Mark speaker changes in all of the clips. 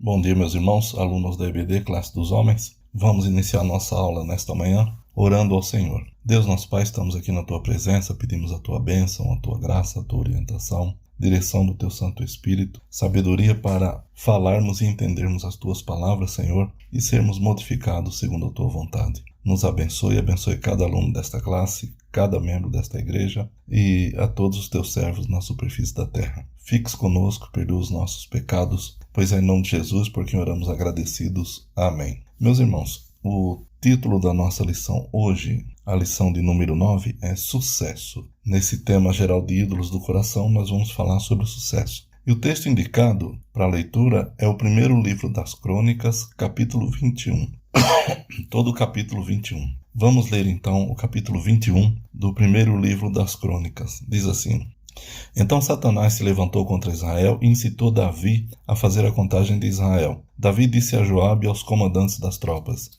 Speaker 1: Bom dia, meus irmãos, alunos da EBD, classe dos homens. Vamos iniciar nossa aula nesta manhã, orando ao Senhor. Deus, nosso Pai, estamos aqui na Tua presença, pedimos a Tua bênção, a Tua graça, a Tua orientação, direção do Teu Santo Espírito, sabedoria para falarmos e entendermos as Tuas palavras, Senhor, e sermos modificados segundo a Tua vontade. Nos abençoe, abençoe cada aluno desta classe, cada membro desta igreja e a todos os Teus servos na superfície da terra. Fiques conosco, perdoa os nossos pecados, pois é em nome de Jesus por quem oramos agradecidos. Amém. Meus irmãos, o título da nossa lição hoje, a lição de número 9, é Sucesso. Nesse tema geral de ídolos do coração, nós vamos falar sobre o sucesso. E o texto indicado para a leitura é o primeiro livro das Crônicas, capítulo 21. Todo o capítulo 21. Vamos ler então o capítulo 21 do primeiro livro das Crônicas. Diz assim: Então Satanás se levantou contra Israel e incitou Davi a fazer a contagem de Israel. Davi disse a Joabe e aos comandantes das tropas: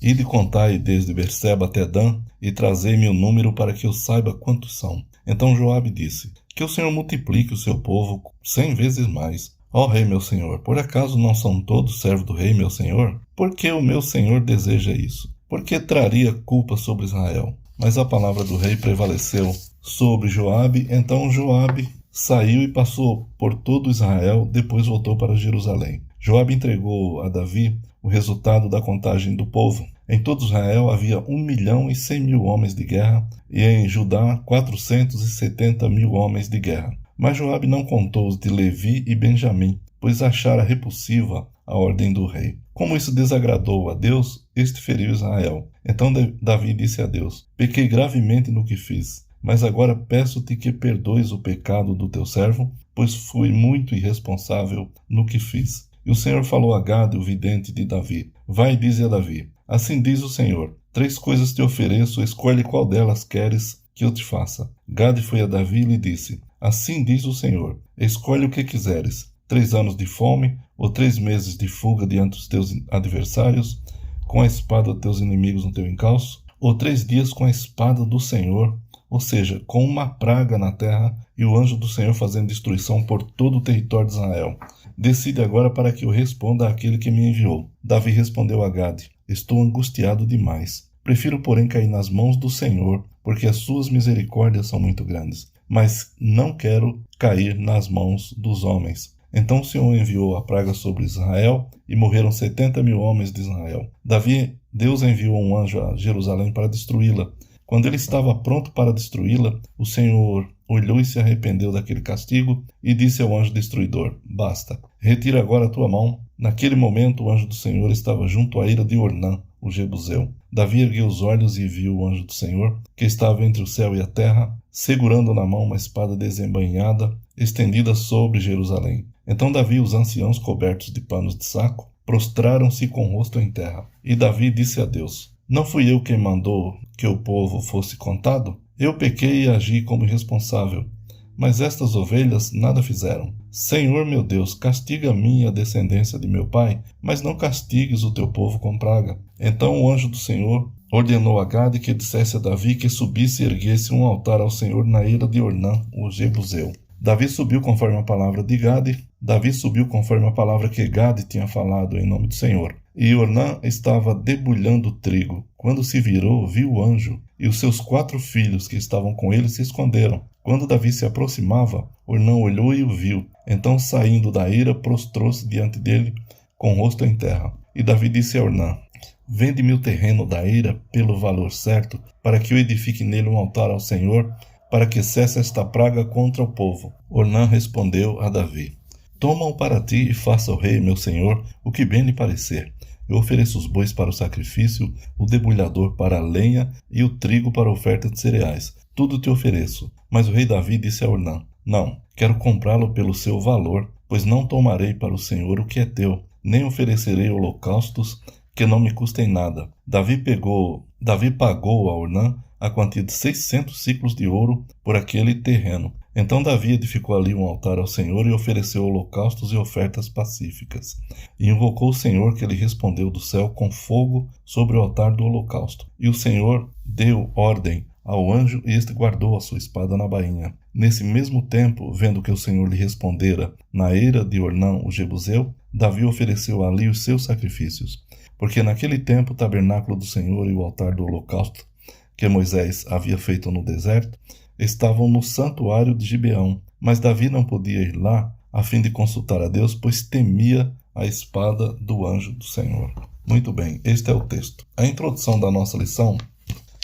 Speaker 1: Ide contai desde Berseba até Dan e trazei-me o número para que eu saiba quantos são. Então Joabe disse: Que o Senhor multiplique o seu povo 100 vezes mais. Ó rei meu senhor, por acaso não são todos servos do rei meu senhor? Por que o meu senhor deseja isso? Por que traria culpa sobre Israel? Mas a palavra do rei prevaleceu sobre Joabe. Então Joabe saiu e passou por todo Israel, depois voltou para Jerusalém. Joabe entregou a Davi o resultado da contagem do povo. Em todo Israel havia 1.100.000 homens de guerra, e em Judá 470.000 homens de guerra. Mas Joabe não contou os de Levi e Benjamim, pois achara repulsiva a ordem do rei. Como isso desagradou a Deus, este feriu Israel. Então Davi disse a Deus: Pequei gravemente no que fiz, mas agora peço-te que perdoes o pecado do teu servo, pois fui muito irresponsável no que fiz. E o Senhor falou a Gade, o vidente de Davi: Vai e dize a Davi: Assim diz o Senhor: 3 coisas te ofereço, escolhe qual delas queres que eu te faça. Gade foi a Davi e lhe disse: Assim diz o Senhor: Escolhe o que quiseres, 3 anos de fome, ou 3 meses de fuga diante dos teus adversários, com a espada dos teus inimigos no teu encalço, ou 3 dias com a espada do Senhor, ou seja, com uma praga na terra e o anjo do Senhor fazendo destruição por todo o território de Israel. Decide agora para que eu responda àquele que me enviou. Davi respondeu a Gade: Estou angustiado demais. Prefiro, porém, cair nas mãos do Senhor, porque as suas misericórdias são muito grandes. Mas não quero cair nas mãos dos homens. Então o Senhor enviou a praga sobre Israel, e morreram 70.000 homens de Israel. Deus enviou um anjo a Jerusalém para destruí-la. Quando ele estava pronto para destruí-la, o Senhor olhou e se arrependeu daquele castigo, e disse ao anjo destruidor: Basta, retira agora a tua mão. Naquele momento o anjo do Senhor estava junto à eira de Ornã, o jebuseu. Davi ergueu os olhos e viu o anjo do Senhor, que estava entre o céu e a terra, segurando na mão uma espada desembainhada, estendida sobre Jerusalém. Então Davi e os anciãos cobertos de panos de saco prostraram-se com o rosto em terra. E Davi disse a Deus: Não fui eu quem mandou que o povo fosse contado? Eu pequei e agi como irresponsável, mas estas ovelhas nada fizeram. Senhor meu Deus, castiga a mim e a descendência de meu pai, mas não castigues o teu povo com praga. Então o anjo do Senhor ordenou a Gade que dissesse a Davi que subisse e erguesse um altar ao Senhor na eira de Ornã, o jebuseu. Davi subiu conforme a palavra de Gade. Davi subiu conforme a palavra que Gade tinha falado em nome do Senhor. E Ornã estava debulhando trigo. Quando se virou, viu o anjo, e os seus 4 filhos que estavam com ele se esconderam. Quando Davi se aproximava, Ornã olhou e o viu. Então, saindo da eira, prostrou-se diante dele, com o rosto em terra. E Davi disse a Ornã: Vende-me o terreno da eira pelo valor certo, para que eu edifique nele um altar ao Senhor, para que cesse esta praga contra o povo. Ornã respondeu a Davi: Toma-o para ti e faça ao rei, meu senhor, o que bem lhe parecer. Eu ofereço os bois para o sacrifício, o debulhador para a lenha e o trigo para a oferta de cereais. Tudo te ofereço. Mas o rei Davi disse a Ornã: Não, quero comprá-lo pelo seu valor, pois não tomarei para o Senhor o que é teu, nem oferecerei holocaustos que não me custem nada. Davi pagou a Ornã a quantia de 600 ciclos de ouro por aquele terreno. Então Davi edificou ali um altar ao Senhor e ofereceu holocaustos e ofertas pacíficas. E invocou o Senhor, que lhe respondeu do céu com fogo sobre o altar do holocausto. E o Senhor deu ordem ao anjo e este guardou a sua espada na bainha. Nesse mesmo tempo, vendo que o Senhor lhe respondera na eira de Ornão o Jebuseu, Davi ofereceu ali os seus sacrifícios. Porque naquele tempo o tabernáculo do Senhor e o altar do holocausto que Moisés havia feito no deserto estavam no santuário de Gibeão, mas Davi não podia ir lá a fim de consultar a Deus, pois temia a espada do anjo do Senhor. Muito bem, este é o texto. A introdução da nossa lição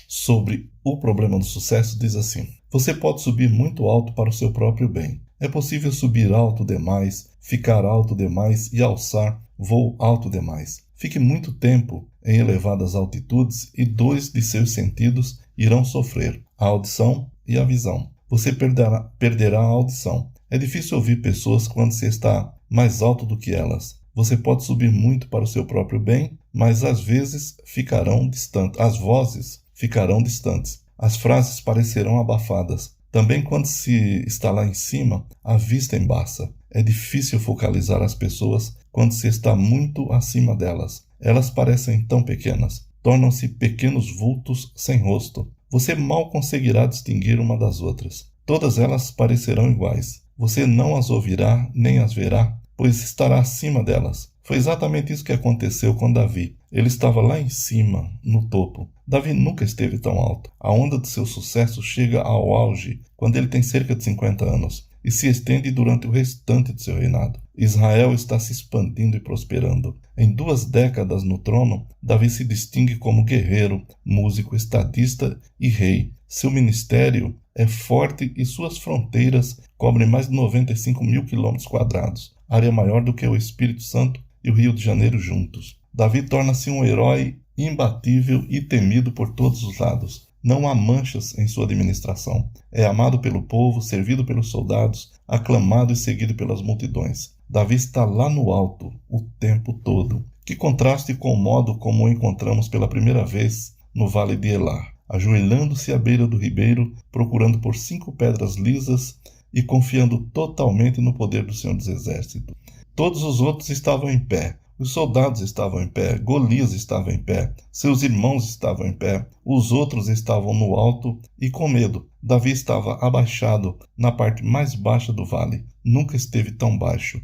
Speaker 1: sobre o problema do sucesso diz assim: você pode subir muito alto para o seu próprio bem. É possível subir alto demais, ficar alto demais e alçar voo alto demais. Fique muito tempo em elevadas altitudes e dois de seus sentidos irão sofrer, a audição e a visão. Você perderá a audição. É difícil ouvir pessoas quando se está mais alto do que elas. Você pode subir muito para o seu próprio bem, mas às vezes ficarão distantes. As vozes ficarão distantes. As frases parecerão abafadas. Também quando se está lá em cima, a vista embaça. É difícil focalizar as pessoas quando se está muito acima delas. Elas parecem tão pequenas. Tornam-se pequenos vultos sem rosto. Você mal conseguirá distinguir uma das outras. Todas elas parecerão iguais. Você não as ouvirá nem as verá, pois estará acima delas. Foi exatamente isso que aconteceu com Davi. Ele estava lá em cima, no topo. Davi nunca esteve tão alto. A onda de seu sucesso chega ao auge quando ele tem cerca de 50 anos e se estende durante o restante de seu reinado. Israel está se expandindo e prosperando. Em 2 décadas no trono, Davi se distingue como guerreiro, músico, estadista e rei. Seu ministério é forte e suas fronteiras cobrem mais de 95 mil quilômetros quadrados, área maior do que o Espírito Santo e o Rio de Janeiro juntos. Davi torna-se um herói imbatível e temido por todos os lados. Não há manchas em sua administração. É amado pelo povo, servido pelos soldados, aclamado e seguido pelas multidões. Davi está lá no alto o tempo todo. Que contraste com o modo como o encontramos pela primeira vez no Vale de Elá, ajoelhando-se à beira do ribeiro, procurando por 5 pedras lisas e confiando totalmente no poder do Senhor dos Exércitos. Todos os outros estavam em pé. Os soldados estavam em pé, Golias estava em pé, seus irmãos estavam em pé, os outros estavam no alto e com medo. Davi estava abaixado na parte mais baixa do vale. Nunca esteve tão baixo.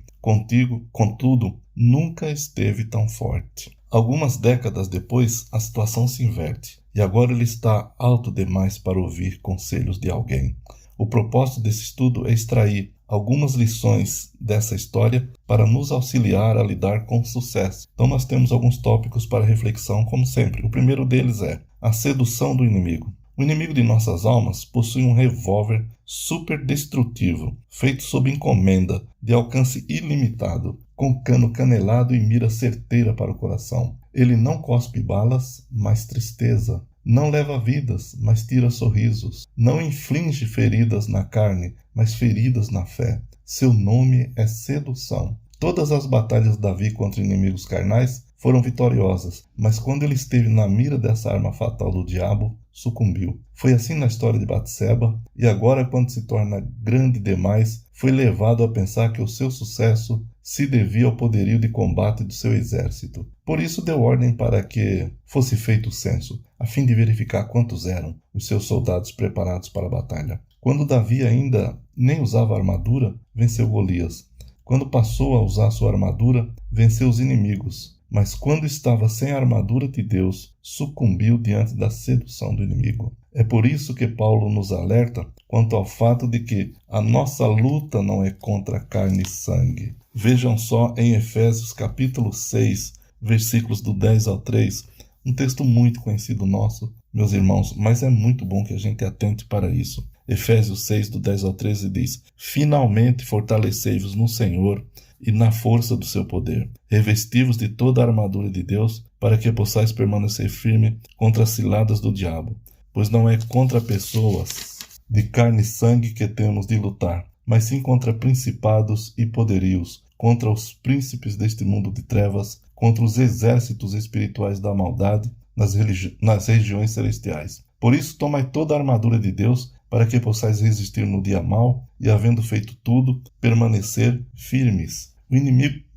Speaker 1: Contudo, nunca esteve tão forte. Algumas décadas depois, a situação se inverte, e agora ele está alto demais para ouvir conselhos de alguém. O propósito desse estudo é extrair algumas lições dessa história para nos auxiliar a lidar com o sucesso. Então nós temos alguns tópicos para reflexão, como sempre. O primeiro deles é a sedução do inimigo. O inimigo de nossas almas possui um revólver super destrutivo, feito sob encomenda, de alcance ilimitado, com cano canelado e mira certeira para o coração. Ele não cospe balas, mas tristeza. Não leva vidas, mas tira sorrisos. Não inflige feridas na carne, mas feridas na fé. Seu nome é sedução. Todas as batalhas de Davi contra inimigos carnais foram vitoriosas, mas quando ele esteve na mira dessa arma fatal do diabo, sucumbiu. Foi assim na história de Batseba, e agora, quando se torna grande demais, foi levado a pensar que o seu sucesso se devia ao poderio de combate do seu exército. Por isso deu ordem para que fosse feito o censo, a fim de verificar quantos eram os seus soldados preparados para a batalha. Quando Davi ainda nem usava armadura, venceu Golias. Quando passou a usar sua armadura, venceu os inimigos. Mas quando estava sem a armadura de Deus, sucumbiu diante da sedução do inimigo. É por isso que Paulo nos alerta quanto ao fato de que a nossa luta não é contra carne e sangue. Vejam só em Efésios capítulo 6, versículos do 10 ao 3, um texto muito conhecido nosso, meus irmãos, mas é muito bom que a gente atente para isso. Efésios 6, do 10 ao 13 diz: finalmente fortalecei-vos no Senhor e na força do seu poder. Revesti-vos de toda a armadura de Deus, para que possais permanecer firme contra as ciladas do diabo. Pois não é contra pessoas de carne e sangue que temos de lutar, mas sim contra principados e poderios, contra os príncipes deste mundo de trevas, contra os exércitos espirituais da maldade nas regiões celestiais. Por isso, tomai toda a armadura de Deus, para que possais resistir no dia mau e, havendo feito tudo, permanecer firmes. O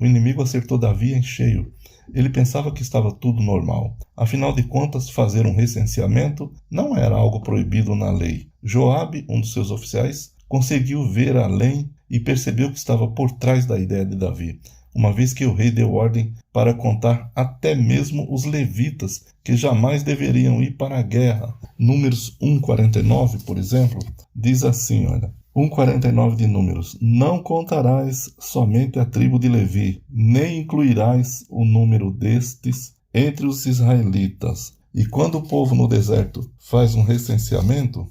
Speaker 1: inimigo acertou Davi em cheio. Ele pensava que estava tudo normal. Afinal de contas, fazer um recenseamento não era algo proibido na lei. Joabe, um dos seus oficiais, conseguiu ver além e percebeu que estava por trás da ideia de Davi, uma vez que o rei deu ordem para contar até mesmo os levitas, que jamais deveriam ir para a guerra. Números 1:49, por exemplo, diz assim, olha, 1:49 de Números: Não contarás somente a tribo de Levi, nem incluirás o número destes entre os israelitas. E quando o povo no deserto faz um recenseamento,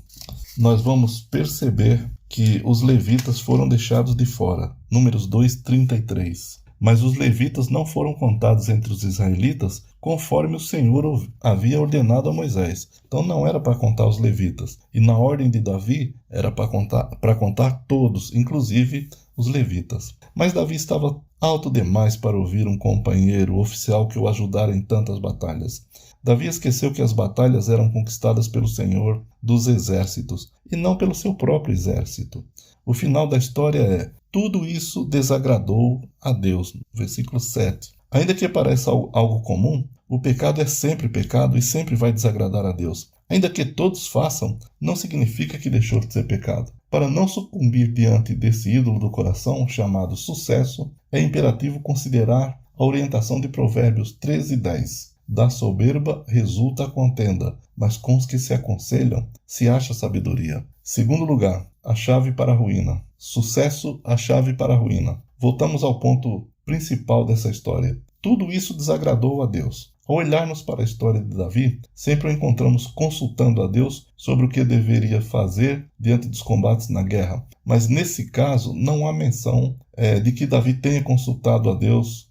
Speaker 1: nós vamos perceber que os levitas foram deixados de fora. Números 2:33. Mas os levitas não foram contados entre os israelitas conforme o Senhor havia ordenado a Moisés. Então não era para contar os levitas. E na ordem de Davi era para contar todos, inclusive os levitas. Mas Davi estava alto demais para ouvir um companheiro oficial que o ajudara em tantas batalhas. Davi esqueceu que as batalhas eram conquistadas pelo Senhor dos exércitos e não pelo seu próprio exército. O final da história é: tudo isso desagradou a Deus. Versículo 7. Ainda que pareça algo comum, o pecado é sempre pecado e sempre vai desagradar a Deus. Ainda que todos façam, não significa que deixou de ser pecado. Para não sucumbir diante desse ídolo do coração, chamado sucesso, é imperativo considerar a orientação de Provérbios 13:10. Da soberba resulta a contenda, mas com os que se aconselham se acha sabedoria. Segundo lugar, a chave para a ruína. Sucesso, a chave para a ruína. Voltamos ao ponto principal dessa história. Tudo isso desagradou a Deus. Ao olharmos para a história de Davi, sempre o encontramos consultando a Deus sobre o que deveria fazer diante dos combates na guerra. Mas nesse caso, não há menção de que Davi tenha consultado a Deus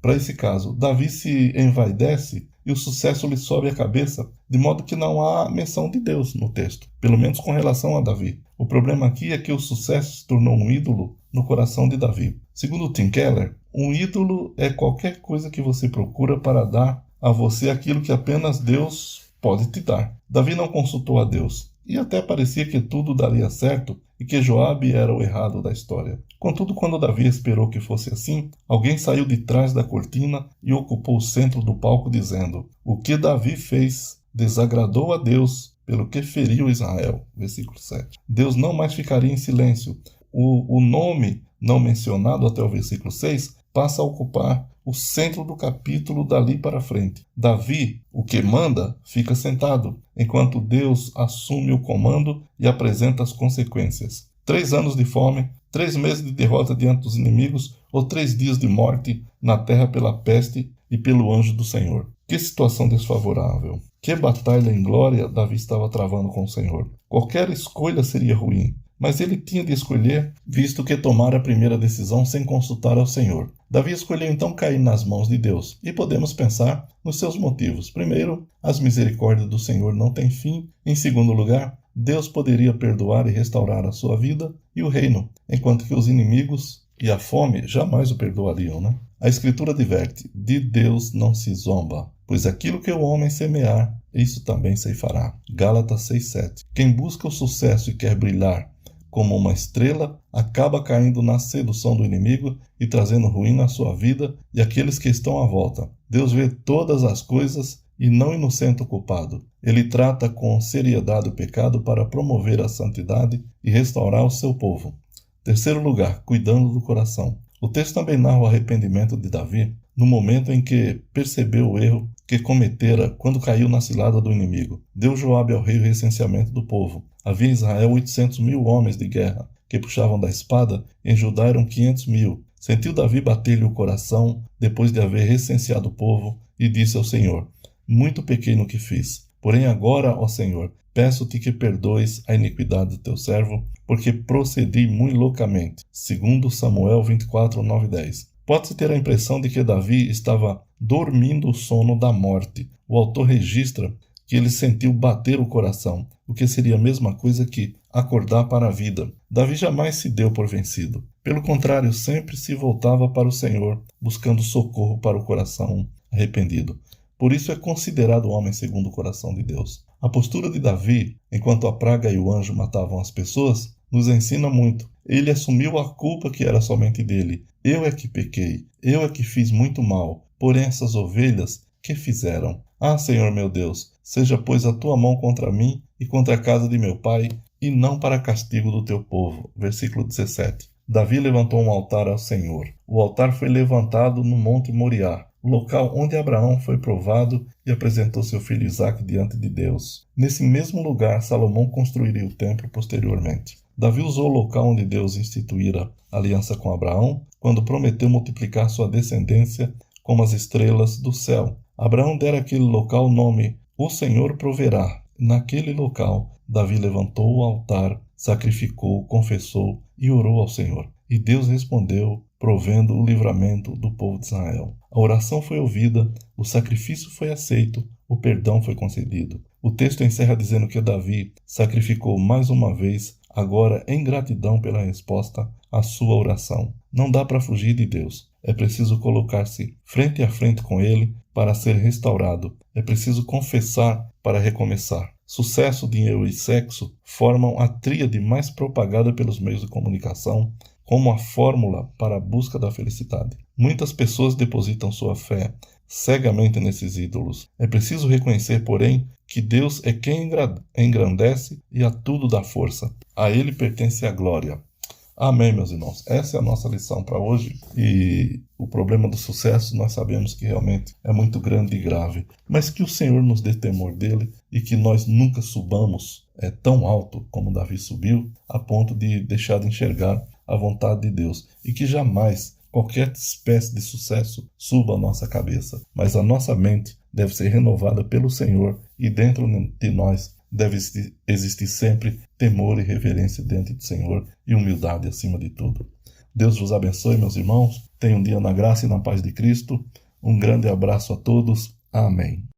Speaker 1: para esse caso. Davi se envaidece e o sucesso lhe sobe a cabeça, de modo que não há menção de Deus no texto, pelo menos com relação a Davi. O problema aqui é que o sucesso se tornou um ídolo no coração de Davi. Segundo Tim Keller, um ídolo é qualquer coisa que você procura para dar a você aquilo que apenas Deus pode te dar. Davi não consultou a Deus, e até parecia que tudo daria certo e que Joabe era o errado da história. Contudo, quando Davi esperou que fosse assim, alguém saiu de trás da cortina e ocupou o centro do palco, dizendo: o que Davi fez desagradou a Deus, pelo que feriu Israel. Versículo 7. Deus não mais ficaria em silêncio. O nome não mencionado até o versículo 6 passa a ocupar o centro do capítulo dali para frente. Davi, o que manda, fica sentado, enquanto Deus assume o comando e apresenta as consequências. 3 anos de fome, 3 meses de derrota diante dos inimigos, ou 3 dias de morte na terra pela peste e pelo anjo do Senhor. Que situação desfavorável! Que batalha em glória Davi estava travando com o Senhor. Qualquer escolha seria ruim, mas ele tinha de escolher, visto que tomara a primeira decisão sem consultar ao Senhor. Davi escolheu então cair nas mãos de Deus, e podemos pensar nos seus motivos. Primeiro, as misericórdias do Senhor não têm fim. Em segundo lugar, Deus poderia perdoar e restaurar a sua vida e o reino, enquanto que os inimigos e a fome jamais o perdoariam, né? A Escritura adverte: de Deus não se zomba, pois aquilo que o homem semear, isso também ceifará. Gálatas 6:7. Quem busca o sucesso e quer brilhar como uma estrela, acaba caindo na sedução do inimigo e trazendo ruína à sua vida e àqueles que estão à volta. Deus vê todas as coisas e não inocenta o culpado. Ele trata com seriedade o pecado para promover a santidade e restaurar o seu povo. Terceiro lugar, cuidando do coração. O texto também narra o arrependimento de Davi no momento em que percebeu o erro que cometera quando caiu na cilada do inimigo. Deu Joabe ao rei o recenseamento do povo. Havia em Israel 800.000 homens de guerra que puxavam da espada, em Judá eram 500.000. Sentiu Davi bater-lhe o coração depois de haver recenseado o povo e disse ao Senhor: muito pequei no que fiz. Porém agora, ó Senhor, peço-te que perdoes a iniquidade do teu servo, porque procedi muito loucamente. Segundo Samuel 24, 9 e 10. Pode-se ter a impressão de que Davi estava dormindo o sono da morte. O autor registra que ele sentiu bater o coração, o que seria a mesma coisa que acordar para a vida. Davi jamais se deu por vencido. Pelo contrário, sempre se voltava para o Senhor, buscando socorro para o coração arrependido. Por isso é considerado homem segundo o coração de Deus. A postura de Davi, enquanto a praga e o anjo matavam as pessoas, nos ensina muito. Ele assumiu a culpa que era somente dele. Eu é que pequei, eu é que fiz muito mal. Porém essas ovelhas, que fizeram? Ah, Senhor meu Deus, seja pois a tua mão contra mim e contra a casa de meu pai, e não para castigo do teu povo. Versículo 17. Davi levantou um altar ao Senhor. O altar foi levantado no Monte Moriá, local onde Abraão foi provado e apresentou seu filho Isaque diante de Deus. Nesse mesmo lugar, Salomão construiria o templo posteriormente. Davi usou o local onde Deus instituíra aliança com Abraão, quando prometeu multiplicar sua descendência como as estrelas do céu. Abraão dera àquele local o nome O Senhor Proverá. Naquele local, Davi levantou o altar, sacrificou, confessou e orou ao Senhor. E Deus respondeu, provendo o livramento do povo de Israel. A oração foi ouvida, o sacrifício foi aceito, o perdão foi concedido. O texto encerra dizendo que Davi sacrificou mais uma vez, agora em gratidão pela resposta à sua oração. Não dá para fugir de Deus. É preciso colocar-se frente a frente com Ele para ser restaurado. É preciso confessar para recomeçar. Sucesso, dinheiro e sexo formam a tríade mais propagada pelos meios de comunicação como a fórmula para a busca da felicidade. Muitas pessoas depositam sua fé cegamente nesses ídolos. É preciso reconhecer, porém, que Deus é quem engrandece e a tudo dá força. A Ele pertence a glória. Amém, meus irmãos. Essa é a nossa lição para hoje. E o problema do sucesso nós sabemos que realmente é muito grande e grave. Mas que o Senhor nos dê temor dele e que nós nunca subamos tão alto como Davi subiu, a ponto de deixar de enxergar a vontade de Deus. E que jamais qualquer espécie de sucesso suba à nossa cabeça. Mas a nossa mente deve ser renovada pelo Senhor e dentro de nós deve existir sempre temor e reverência diante do Senhor e humildade acima de tudo. Deus vos abençoe, meus irmãos. Tenham um dia na graça e na paz de Cristo. Um grande abraço a todos. Amém.